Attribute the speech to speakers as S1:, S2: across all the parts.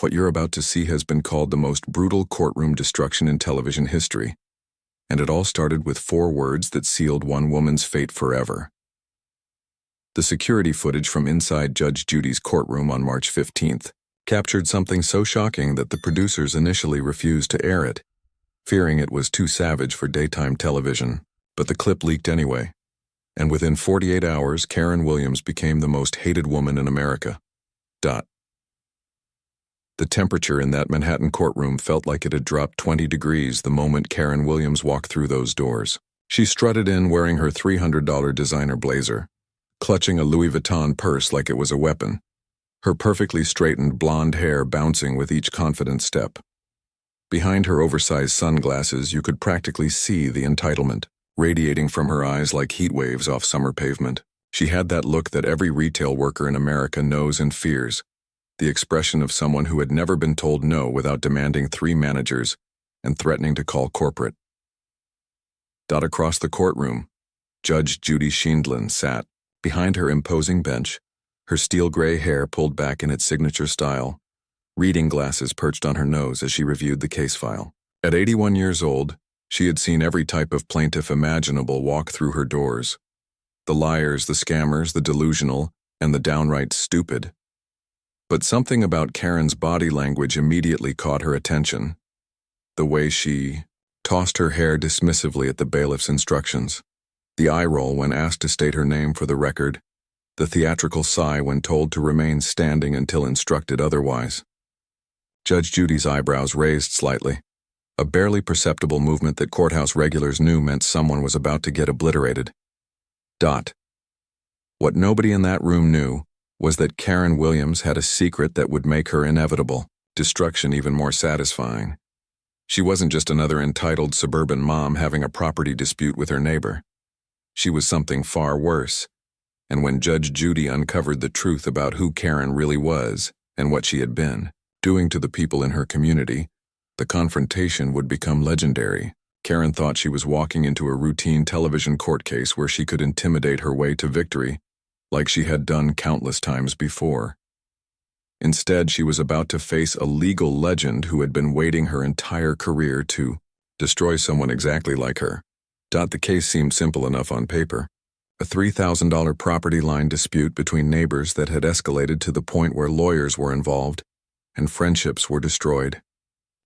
S1: What you're about to see has been called the most brutal courtroom destruction in television history, and it all started with 4 words that sealed one woman's fate forever. The security footage from inside Judge Judy's courtroom on March 15th captured something so shocking that the producers initially refused to air it, fearing it was too savage for daytime television, but the clip leaked anyway, and within 48 hours, Karen Williams became the most hated woman in America. The temperature in that Manhattan courtroom felt like it had dropped 20 degrees the moment Karen Williams walked through those doors. She strutted in wearing her $300 designer blazer, clutching a Louis Vuitton purse like it was a weapon, her perfectly straightened blonde hair bouncing with each confident step. Behind her oversized sunglasses, you could practically see the entitlement, radiating from her eyes like heat waves off summer pavement. She had that look that every retail worker in America knows and fears, the expression of someone who had never been told no without demanding 3 managers and threatening to call corporate. Across the courtroom, Judge Judy-judy-s sat, behind her imposing bench, her steel gray hair pulled back in its signature style, reading glasses perched on her nose as she reviewed the case file. At 81 years old, she had seen every type of plaintiff imaginable walk through her doors. The liars, the scammers, the delusional, and the downright stupid. But something about Karen's body language immediately caught her attention. The way she tossed her hair dismissively at the bailiff's instructions, the eye roll when asked to state her name for the record, the theatrical sigh when told to remain standing until instructed otherwise. Judge Judy's eyebrows raised slightly, a barely perceptible movement that courthouse regulars knew meant someone was about to get obliterated. What nobody in that room knew was that Karen Williams had a secret that would make her inevitable, destruction even more satisfying. She wasn't just another entitled suburban mom having a property dispute with her neighbor. She was something far worse, and when Judge Judy uncovered the truth about who Karen really was and what she had been doing to the people in her community, the confrontation would become legendary. Karen thought she was walking into a routine television court case where she could intimidate her way to victory, like she had done countless times before. Instead, she was about to face a legal legend who had been waiting her entire career to destroy someone exactly like her. The case seemed simple enough on paper. A $3,000 property line dispute between neighbors that had escalated to the point where lawyers were involved and friendships were destroyed.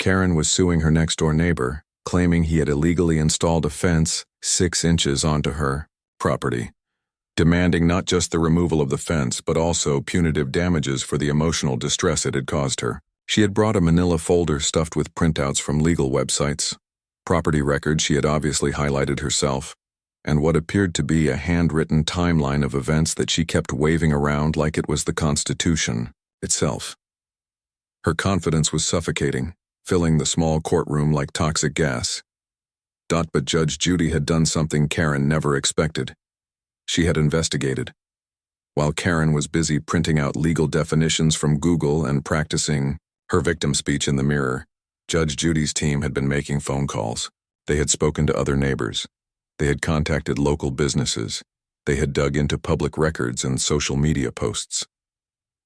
S1: Karen was suing her next-door neighbor, claiming he had illegally installed a fence 6 inches onto her property, demanding not just the removal of the fence but also punitive damages for the emotional distress it had caused her. She had brought a manila folder stuffed with printouts from legal websites, property records she had obviously highlighted herself, and what appeared to be a handwritten timeline of events that she kept waving around like it was the Constitution itself. Her confidence was suffocating, filling the small courtroom like toxic gas. But Judge Judy had done something Karen never expected. She had investigated. While Karen was busy printing out legal definitions from Google and practicing her victim speech in the mirror, Judge Judy's team had been making phone calls. They had spoken to other neighbors. They had contacted local businesses. They had dug into public records and social media posts.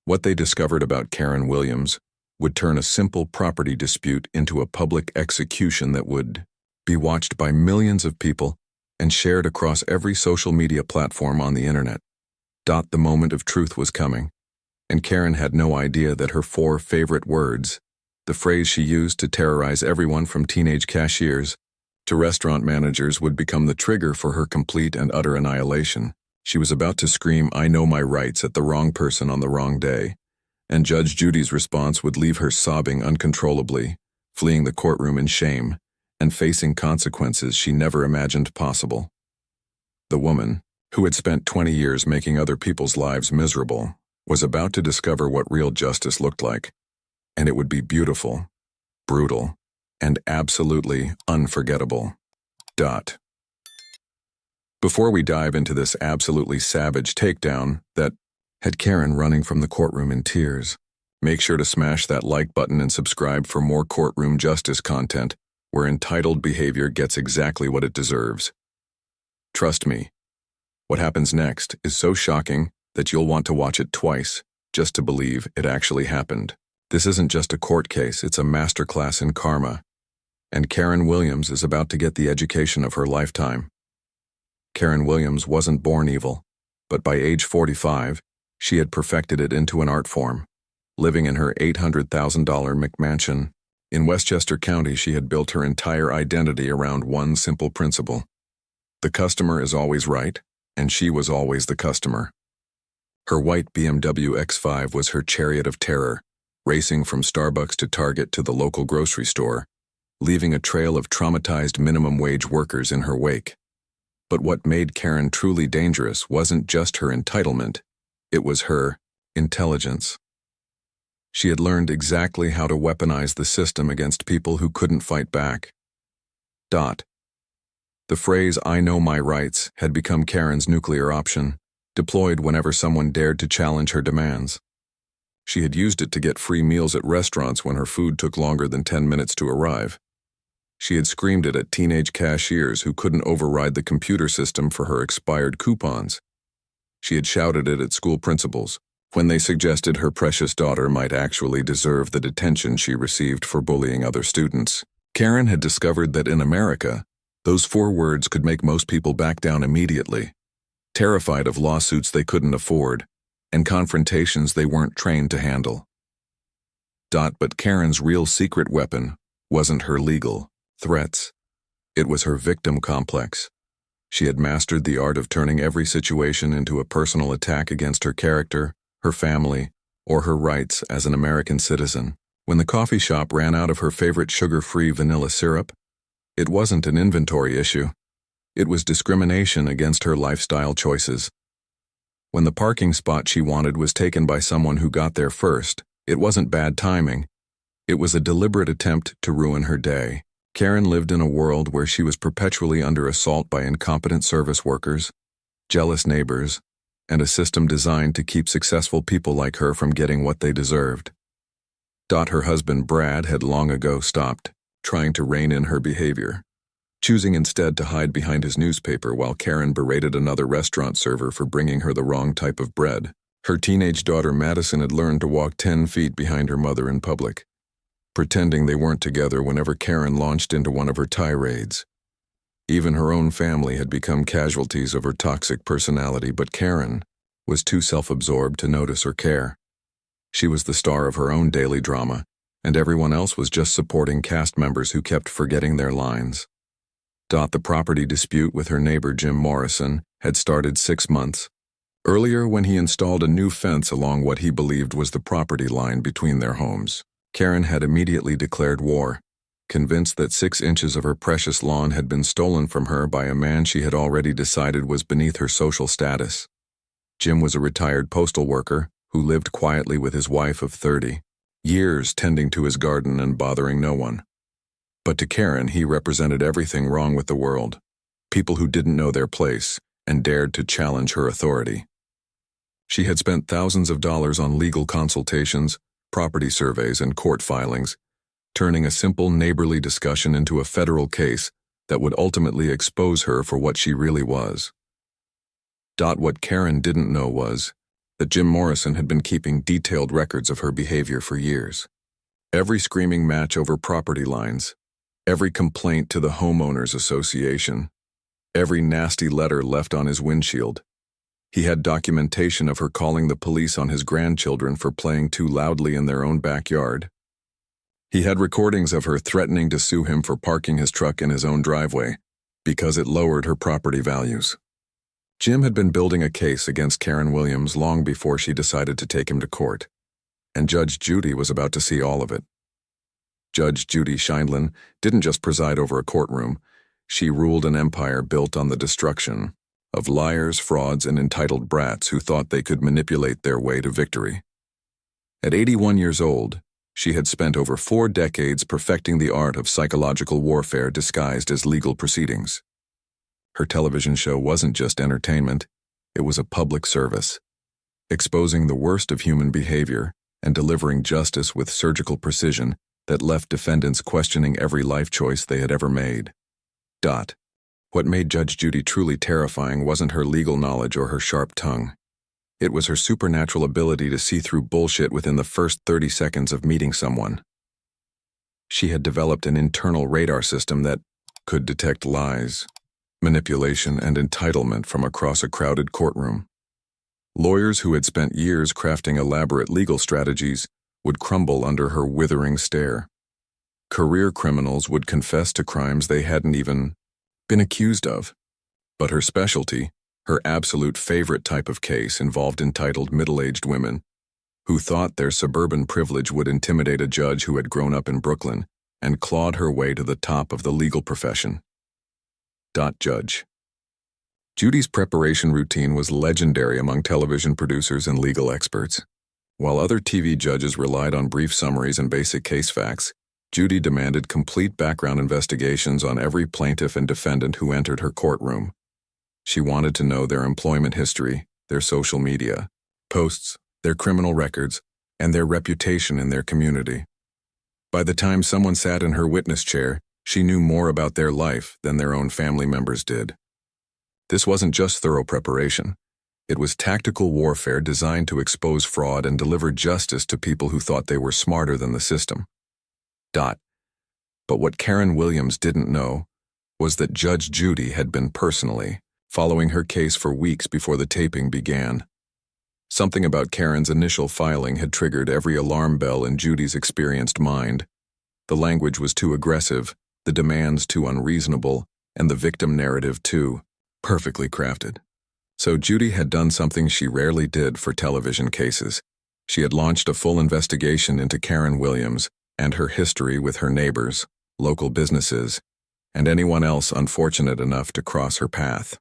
S1: What they discovered about Karen Williams would turn a simple property dispute into a public execution that would be watched by millions of people and shared across every social media platform on the internet. The moment of truth was coming, and Karen had no idea that her 4 favorite words, the phrase she used to terrorize everyone from teenage cashiers to restaurant managers, would become the trigger for her complete and utter annihilation. She was about to scream, "I know my rights," at the wrong person on the wrong day, and Judge Judy's response would leave her sobbing uncontrollably, fleeing the courtroom in shame, and facing consequences she never imagined possible. The woman, who had spent 20 years making other people's lives miserable, was about to discover what real justice looked like, and it would be beautiful, brutal, and absolutely unforgettable. Before we dive into this absolutely savage takedown that had Karen running from the courtroom in tears, make sure to smash that like button and subscribe for more courtroom justice content where entitled behavior gets exactly what it deserves. Trust me, what happens next is so shocking that you'll want to watch it twice just to believe it actually happened. This isn't just a court case, it's a masterclass in karma. And Karen Williams is about to get the education of her lifetime. Karen Williams wasn't born evil, but by age 45, she had perfected it into an art form. Living in her $800,000 McMansion in Westchester County, she had built her entire identity around one simple principle. The customer is always right, and she was always the customer. Her white BMW X5 was her chariot of terror, racing from Starbucks to Target to the local grocery store, leaving a trail of traumatized minimum-wage workers in her wake. But what made Karen truly dangerous wasn't just her entitlement, it was her intelligence. She had learned exactly how to weaponize the system against people who couldn't fight back. The phrase, "I know my rights," had become Karen's nuclear option, deployed whenever someone dared to challenge her demands. She had used it to get free meals at restaurants when her food took longer than 10 minutes to arrive. She had screamed it at teenage cashiers who couldn't override the computer system for her expired coupons. She had shouted it at school principals when they suggested her precious daughter might actually deserve the detention she received for bullying other students. Karen had discovered that in America, those 4 words could make most people back down immediately, terrified of lawsuits they couldn't afford and confrontations they weren't trained to handle. But Karen's real secret weapon wasn't her legal threats. It was her victim complex. She had mastered the art of turning every situation into a personal attack against her character, her family, or her rights as an American citizen. When the coffee shop ran out of her favorite sugar-free vanilla syrup, it wasn't an inventory issue. It was discrimination against her lifestyle choices. When the parking spot she wanted was taken by someone who got there first, it wasn't bad timing. It was a deliberate attempt to ruin her day. Karen lived in a world where she was perpetually under assault by incompetent service workers, jealous neighbors, and a system designed to keep successful people like her from getting what they deserved. Her husband Brad had long ago stopped trying to rein in her behavior, choosing instead to hide behind his newspaper while Karen berated another restaurant server for bringing her the wrong type of bread. Her teenage daughter Madison had learned to walk 10 feet behind her mother in public, pretending they weren't together whenever Karen launched into one of her tirades. Even her own family had become casualties of her toxic personality, but Karen was too self-absorbed to notice or care. She was the star of her own daily drama, and everyone else was just supporting cast members who kept forgetting their lines. The property dispute with her neighbor Jim Morrison had started 6 months earlier when he installed a new fence along what he believed was the property line between their homes. Karen had immediately declared war, convinced that 6 inches of her precious lawn had been stolen from her by a man she had already decided was beneath her social status. Jim was a retired postal worker who lived quietly with his wife of 30 years, tending to his garden and bothering no one. But to Karen, he represented everything wrong with the world, people who didn't know their place and dared to challenge her authority. She had spent thousands of dollars on legal consultations, property surveys, and court filings, turning a simple neighborly discussion into a federal case that would ultimately expose her for what she really was. What Karen didn't know was that Jim Morrison had been keeping detailed records of her behavior for years. Every screaming match over property lines, every complaint to the homeowners association, every nasty letter left on his windshield. He had documentation of her calling the police on his grandchildren for playing too loudly in their own backyard. He had recordings of her threatening to sue him for parking his truck in his own driveway because it lowered her property values. Jim had been building a case against Karen Williams long before she decided to take him to court, and Judge Judy was about to see all of it. Judge Judy Scheindlin didn't just preside over a courtroom, she ruled an empire built on the destruction of liars, frauds, and entitled brats who thought they could manipulate their way to victory. At 81 years old, she had spent over 4 decades perfecting the art of psychological warfare disguised as legal proceedings. Her television show wasn't just entertainment, it was a public service, exposing the worst of human behavior and delivering justice with surgical precision that left defendants questioning every life choice they had ever made. What made Judge Judy truly terrifying wasn't her legal knowledge or her sharp tongue. It was her supernatural ability to see through bullshit within the first 30 seconds of meeting someone. She had developed an internal radar system that could detect lies, manipulation, and entitlement from across a crowded courtroom. Lawyers who had spent years crafting elaborate legal strategies would crumble under her withering stare. Career criminals would confess to crimes they hadn't even been accused of. But her specialty, her absolute favorite type of case, involved entitled middle-aged women who thought their suburban privilege would intimidate a judge who had grown up in Brooklyn and clawed her way to the top of the legal profession. Judge Judy's preparation routine was legendary among television producers and legal experts. While other TV judges relied on brief summaries and basic case facts, Judy demanded complete background investigations on every plaintiff and defendant who entered her courtroom. She wanted to know their employment history, their social media posts, their criminal records, and their reputation in their community. By the time someone sat in her witness chair, she knew more about their life than their own family members did. This wasn't just thorough preparation. It was tactical warfare designed to expose fraud and deliver justice to people who thought they were smarter than the system. But what Karen Williams didn't know was that Judge Judy had been personally following her case for weeks before the taping began. Something about Karen's initial filing had triggered every alarm bell in Judy's experienced mind. The language was too aggressive, the demands too unreasonable, and the victim narrative too perfectly crafted. So Judy had done something she rarely did for television cases. She had launched a full investigation into Karen Williams and her history with her neighbors, local businesses, and anyone else unfortunate enough to cross her path.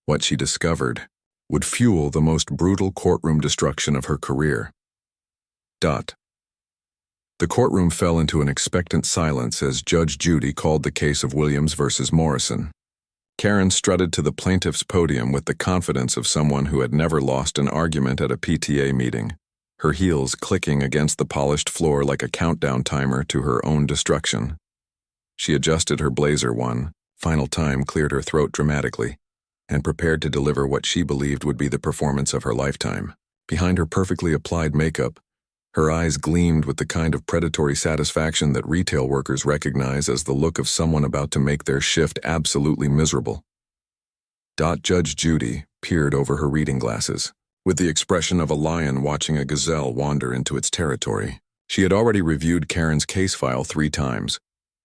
S1: What she discovered would fuel the most brutal courtroom destruction of her career. The courtroom fell into an expectant silence as Judge Judy called the case of Williams versus Morrison. Karen strutted to the plaintiff's podium with the confidence of someone who had never lost an argument at a PTA meeting, her heels clicking against the polished floor like a countdown timer to her own destruction. She adjusted her blazer one final time, cleared her throat dramatically, and prepared to deliver what she believed would be the performance of her lifetime. Behind her perfectly applied makeup, her eyes gleamed with the kind of predatory satisfaction that retail workers recognize as the look of someone about to make their shift absolutely miserable. Judge Judy peered over her reading glasses, with the expression of a lion watching a gazelle wander into its territory. She had already reviewed Karen's case file 3 times,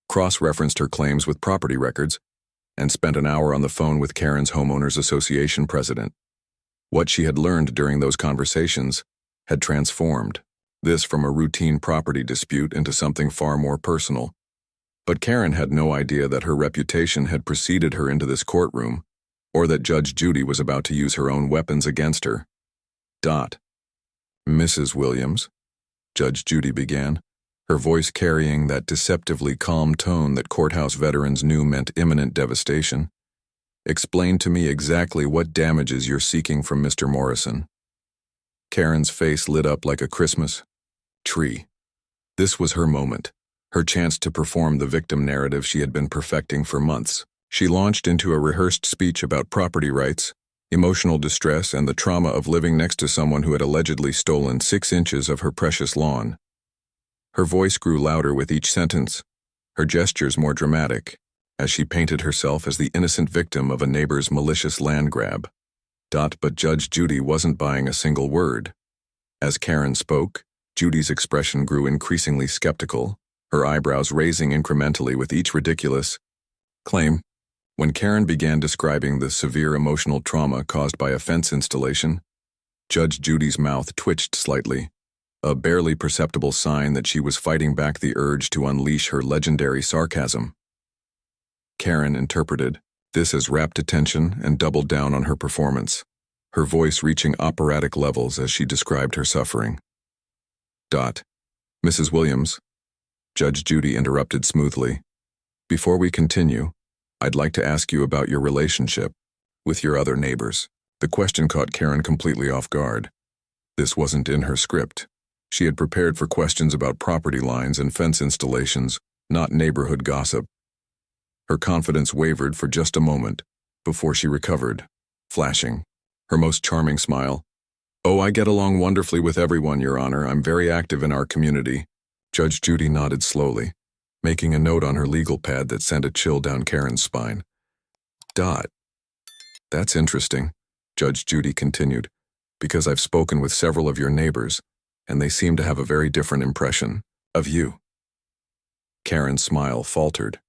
S1: cross-referenced her claims with property records, and spent an hour on the phone with Karen's Homeowners Association president. What she had learned during those conversations had transformed this from a routine property dispute into something far more personal. But Karen had no idea that her reputation had preceded her into this courtroom, or that Judge Judy was about to use her own weapons against her. Mrs. Williams, Judge Judy began, her voice carrying that deceptively calm tone that courthouse veterans knew meant imminent devastation. Explain to me exactly what damages you're seeking from Mr. Morrison. Karen's face lit up like a Christmas tree. This was her moment, her chance to perform the victim narrative she had been perfecting for months. She launched into a rehearsed speech about property rights, emotional distress, and the trauma of living next to someone who had allegedly stolen 6 inches of her precious lawn. Her voice grew louder with each sentence, her gestures more dramatic, as she painted herself as the innocent victim of a neighbor's malicious land grab. But Judge Judy wasn't buying a single word. As Karen spoke, Judy's expression grew increasingly skeptical, her eyebrows raising incrementally with each ridiculous claim. When Karen began describing the severe emotional trauma caused by a fence installation, Judge Judy's mouth twitched slightly, a barely perceptible sign that she was fighting back the urge to unleash her legendary sarcasm. Karen interpreted this as rapt attention and doubled down on her performance, her voice reaching operatic levels as she described her suffering. Mrs. Williams, Judge Judy interrupted smoothly. Before we continue, I'd like to ask you about your relationship with your other neighbors. The question caught Karen completely off guard. This wasn't in her script. She had prepared for questions about property lines and fence installations, not neighborhood gossip. Her confidence wavered for just a moment before she recovered, flashing her most charming smile. Oh, I get along wonderfully with everyone, Your Honor. I'm very active in our community. Judge Judy nodded slowly, making a note on her legal pad that sent a chill down Karen's spine. That's interesting, Judge Judy continued, because I've spoken with several of your neighbors, and they seem to have a very different impression of you. Karen's smile faltered.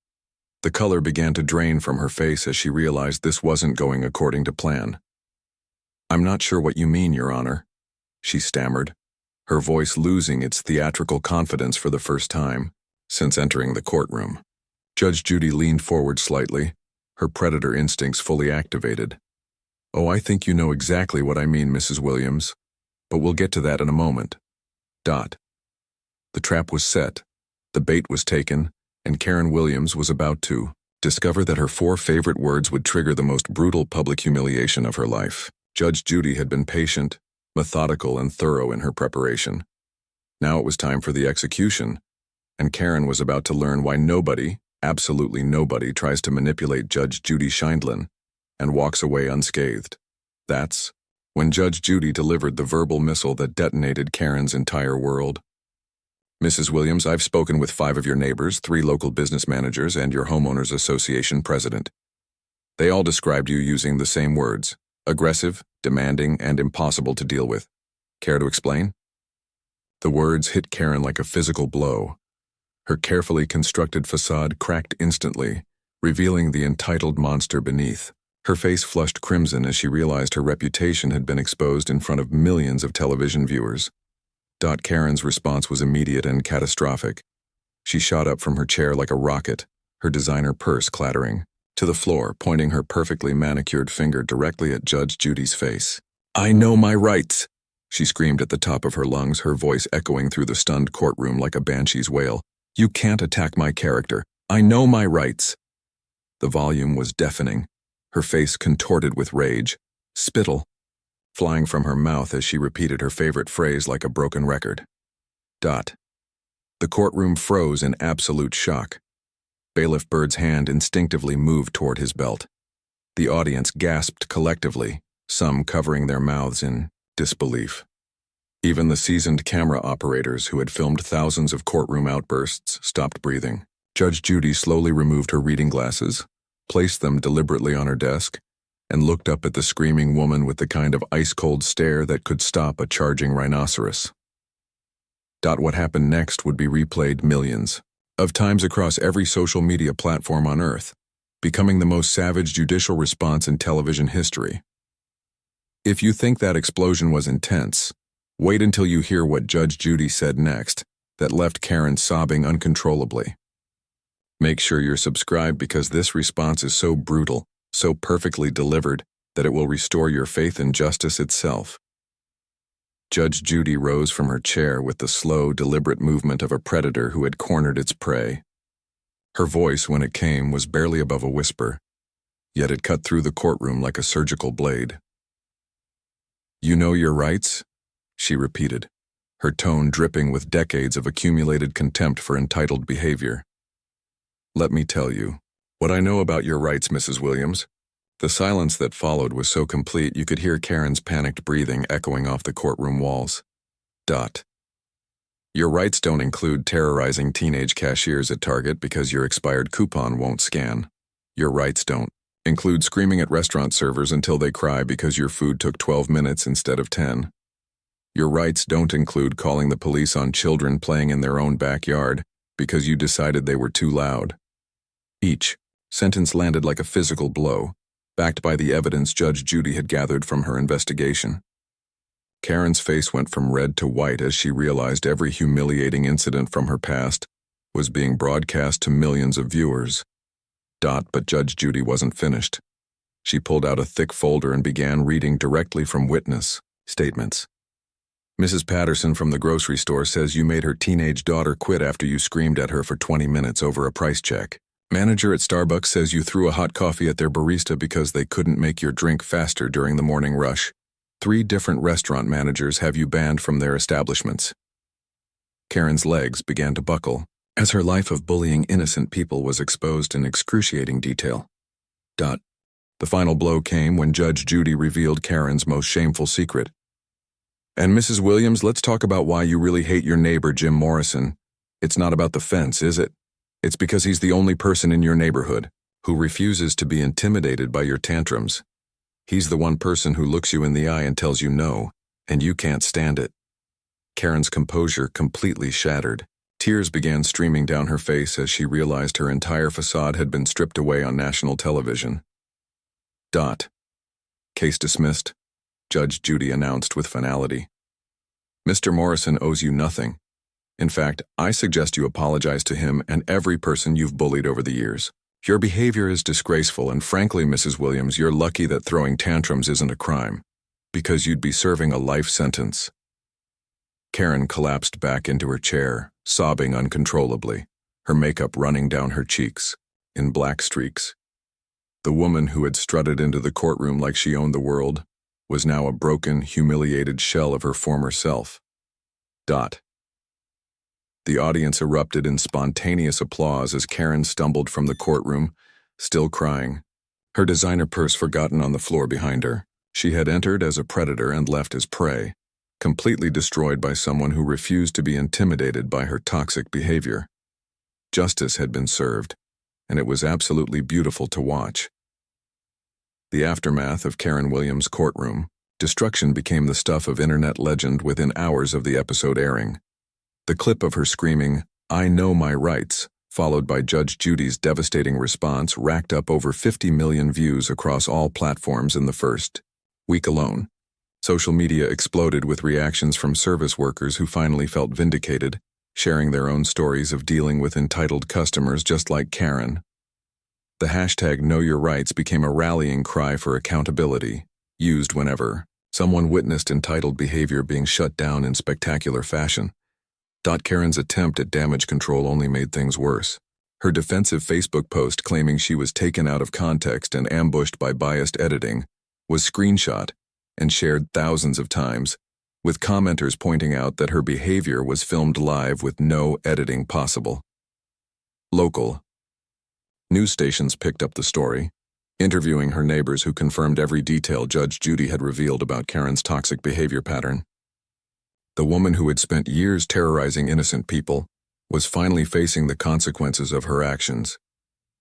S1: The color began to drain from her face as she realized this wasn't going according to plan. I'm not sure what you mean, Your Honor, she stammered, her voice losing its theatrical confidence for the first time since entering the courtroom. Judge Judy leaned forward slightly, her predator instincts fully activated. Oh, I think you know exactly what I mean, Mrs. Williams, but we'll get to that in a moment. The trap was set, the bait was taken, and Karen Williams was about to discover that her 4 favorite words would trigger the most brutal public humiliation of her life. Judge Judy had been patient, methodical, and thorough in her preparation. Now it was time for the execution, and Karen was about to learn why nobody, absolutely nobody, tries to manipulate Judge Judy Scheindlin and walks away unscathed. That's when Judge Judy delivered the verbal missile that detonated Karen's entire world. Mrs. Williams, I've spoken with 5 of your neighbors, 3 local business managers, and your homeowners association president. They all described you using the same words: aggressive, demanding, and impossible to deal with. Care to explain? The words hit Karen like a physical blow. Her carefully constructed facade cracked instantly, revealing the entitled monster beneath. Her face flushed crimson as she realized her reputation had been exposed in front of millions of television viewers. Karen's response was immediate and catastrophic. She shot up from her chair like a rocket, her designer purse clattering to the floor, pointing her perfectly manicured finger directly at Judge Judy's face. I know my rights, she screamed at the top of her lungs, her voice echoing through the stunned courtroom like a banshee's wail. You can't attack my character. I know my rights. The volume was deafening, her face contorted with rage, spittle flying from her mouth as she repeated her favorite phrase like a broken record. The courtroom froze in absolute shock. Bailiff Bird's hand instinctively moved toward his belt. The audience gasped collectively, some covering their mouths in disbelief. Even the seasoned camera operators who had filmed thousands of courtroom outbursts stopped breathing. Judge Judy slowly removed her reading glasses, placed them deliberately on her desk, and looked up at the screaming woman with the kind of ice-cold stare that could stop a charging rhinoceros. What happened next would be replayed millions of times across every social media platform on Earth, becoming the most savage judicial response in television history. If you think that explosion was intense, wait until you hear what Judge Judy said next that left Karen sobbing uncontrollably. Make sure you're subscribed because this response is so brutal, so perfectly delivered, that it will restore your faith in justice itself. Judge Judy rose from her chair with the slow, deliberate movement of a predator who had cornered its prey. Her voice, when it came, was barely above a whisper, yet it cut through the courtroom like a surgical blade. You know your rights? She repeated, her tone dripping with decades of accumulated contempt for entitled behavior. Let me tell you what I know about your rights, Mrs. Williams. The silence that followed was so complete you could hear Karen's panicked breathing echoing off the courtroom walls. Your rights don't include terrorizing teenage cashiers at Target because your expired coupon won't scan. Your rights don't include screaming at restaurant servers until they cry because your food took 12 minutes instead of 10. Your rights don't include calling the police on children playing in their own backyard because you decided they were too loud. Each sentence landed like a physical blow, backed by the evidence Judge Judy had gathered from her investigation. Karen's face went from red to white as she realized every humiliating incident from her past was being broadcast to millions of viewers. But Judge Judy wasn't finished. She pulled out a thick folder and began reading directly from witness statements. Mrs. Patterson from the grocery store says you made her teenage daughter quit after you screamed at her for 20 minutes over a price check. Manager at Starbucks says you threw a hot coffee at their barista because they couldn't make your drink faster during the morning rush. 3 different restaurant managers have you banned from their establishments. Karen's legs began to buckle as her life of bullying innocent people was exposed in excruciating detail. The final blow came when Judge Judy revealed Karen's most shameful secret. And Mrs. Williams, let's talk about why you really hate your neighbor, Jim Morrison. It's not about the fence, is it? It's because he's the only person in your neighborhood who refuses to be intimidated by your tantrums. He's the one person who looks you in the eye and tells you no, and you can't stand it. Karen's composure completely shattered. Tears began streaming down her face as she realized her entire facade had been stripped away on national television. Case dismissed, Judge Judy announced with finality. Mr. Morrison owes you nothing. In fact, I suggest you apologize to him and every person you've bullied over the years. Your behavior is disgraceful, and frankly, Mrs. Williams, you're lucky that throwing tantrums isn't a crime, because you'd be serving a life sentence. Karen collapsed back into her chair, sobbing uncontrollably, her makeup running down her cheeks, in black streaks. The woman who had strutted into the courtroom like she owned the world was now a broken, humiliated shell of her former self. The audience erupted in spontaneous applause as Karen stumbled from the courtroom, still crying, her designer purse forgotten on the floor behind her. She had entered as a predator and left as prey, completely destroyed by someone who refused to be intimidated by her toxic behavior. Justice had been served, and it was absolutely beautiful to watch. The aftermath of Karen Williams' courtroom, destruction became the stuff of internet legend within hours of the episode airing. The clip of her screaming, "I know my rights," followed by Judge Judy's devastating response, racked up over 50 million views across all platforms in the first week alone. Social media exploded with reactions from service workers who finally felt vindicated, sharing their own stories of dealing with entitled customers just like Karen. The hashtag Know Your Rights became a rallying cry for accountability, used whenever someone witnessed entitled behavior being shut down in spectacular fashion. Karen's attempt at damage control only made things worse. Her defensive Facebook post claiming she was taken out of context and ambushed by biased editing was screenshot and shared thousands of times, with commenters pointing out that her behavior was filmed live with no editing possible. Local news stations picked up the story, interviewing her neighbors who confirmed every detail Judge Judy had revealed about Karen's toxic behavior pattern. The woman who had spent years terrorizing innocent people was finally facing the consequences of her actions,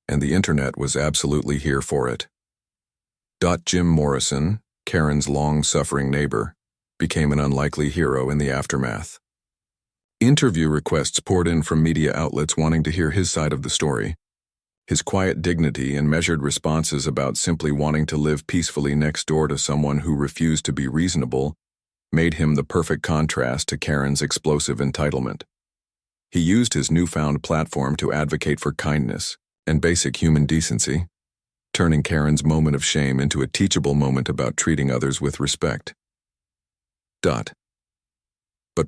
S1: and the internet was absolutely here for it. Jim Morrison, Karen's long-suffering neighbor, became an unlikely hero in the aftermath. Interview requests poured in from media outlets wanting to hear his side of the story. His quiet dignity and measured responses about simply wanting to live peacefully next door to someone who refused to be reasonable made him the perfect contrast to Karen's explosive entitlement. He used his newfound platform to advocate for kindness and basic human decency, turning Karen's moment of shame into a teachable moment about treating others with respect. But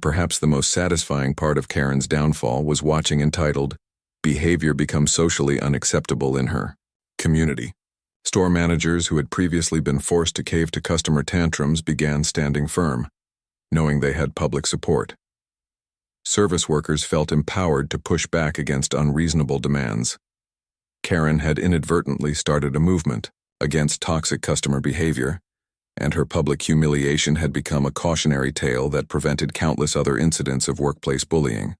S1: perhaps the most satisfying part of Karen's downfall was watching entitled behavior become socially unacceptable in her community. Store managers who had previously been forced to cave to customer tantrums began standing firm, knowing they had public support. Service workers felt empowered to push back against unreasonable demands. Karen had inadvertently started a movement against toxic customer behavior, and her public humiliation had become a cautionary tale that prevented countless other incidents of workplace bullying.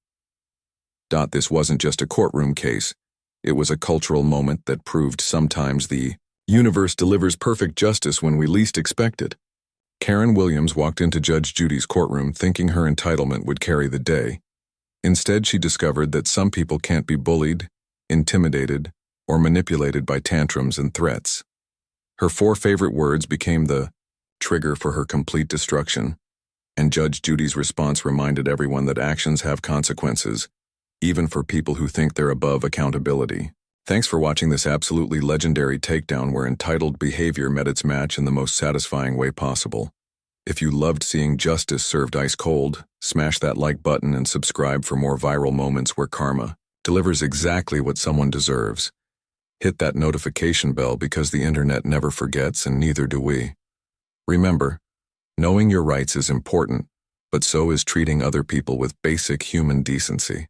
S1: This wasn't just a courtroom case, it was a cultural moment that proved sometimes the universe delivers perfect justice when we least expect it. Karen Williams walked into Judge Judy's courtroom thinking her entitlement would carry the day. Instead, she discovered that some people can't be bullied, intimidated, or manipulated by tantrums and threats. Her 4 favorite words became the trigger for her complete destruction, and Judge Judy's response reminded everyone that actions have consequences, even for people who think they're above accountability. Thanks for watching this absolutely legendary takedown where entitled behavior met its match in the most satisfying way possible. If you loved seeing justice served ice cold, smash that like button and subscribe for more viral moments where karma delivers exactly what someone deserves. Hit that notification bell because the internet never forgets and neither do we. Remember, knowing your rights is important, but so is treating other people with basic human decency.